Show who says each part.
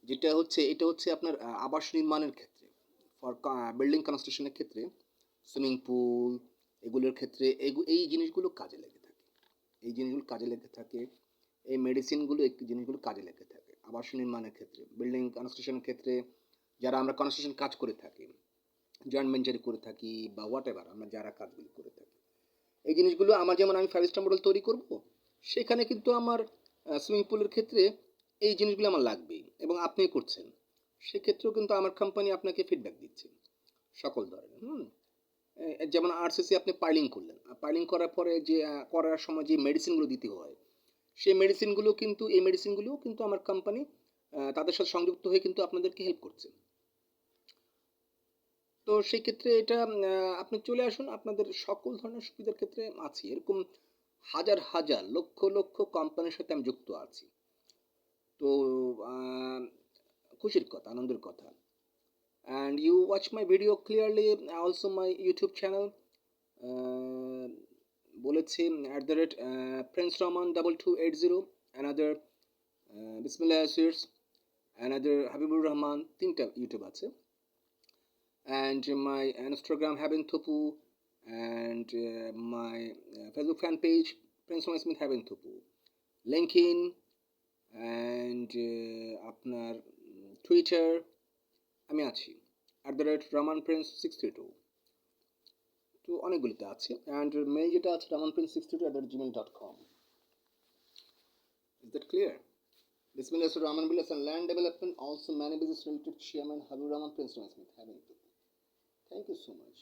Speaker 1: যেটা হচ্ছে এটা হচ্ছে আপনার আবাস নির্মাণের ক্ষেত্রে, ফর বিল্ডিং কনস্ট্রাকশনের ক্ষেত্রে সুইমিং পুল এগুলোর ক্ষেত্রে এই জিনিসগুলো কাজে লেগে থাকে। এই জিনিসগুলো কাজে লেগে থাকে। এই মেডিসিনগুলো এই জিনিসগুলো কাজে লেগে থাকে আবাস নির্মাণের ক্ষেত্রে, বিল্ডিং কনস্ট্রাকশনের ক্ষেত্রে। যারা আমরা কনস্ট্রাকশন কাজ করে থাকি, জয়েন্ট ভেঞ্চারে করে থাকি বা হোয়াট এভার আমরা যারা কাজগুলো করে থাকি, এই জিনিসগুলো আমার, যেমন আমি 5 স্টার মডেল তৈরি করব, সেখানে কিন্তু আমার সুইমিং পুলের ক্ষেত্রে এই জিনিসগুলো আমার লাগবেই, এবং আপনি করছেন, সেক্ষেত্রেও কিন্তু আমার কোম্পানি আপনাকে ফিডব্যাক দিচ্ছে সকল ধরনের। যেমন আরসিসি আপনি পাইলিং করলেন, পাইলিং করার পরে যে করার সময় যে মেডিসিনগুলো দিতে হয়, সেই মেডিসিনগুলো কিন্তু এই মেডিসিনগুলোও কিন্তু আমার কোম্পানি তাদের সাথে সংযুক্ত হয়ে কিন্তু আপনাদেরকে হেল্প করছে। তো সেই ক্ষেত্রে এটা আপনি চলে আসুন, আপনাদের সকল ধরনের সুবিধার ক্ষেত্রে আছি। এরকম হাজার হাজার লক্ষ লক্ষ কোম্পানির সাথে আমি যুক্ত আছি। তো আহ, খুশির কথা, আনন্দের কথা। And you watch my video clearly, also my YouTube channel, বলেছি @Prince Rahman 2280, another Bismillah Ashirs, another Habibur Rahman, তিনটা ইউটিউব আছে। And my Instagram Haben Thupu, and my Facebook fan page Prince Rahman Smith Haben Thupu, LinkedIn, and আপনার Twitter আমি আছি @RamanPrince632। তো অনেকগুলিতে আছে। And mail যেটা আছে ramanprince632@gmail.com। Is that clear? Bismillah Rahman Billas and Land Development, also many business related chairman Habib Rahman Prince Rahman Smith having. Thank you so much.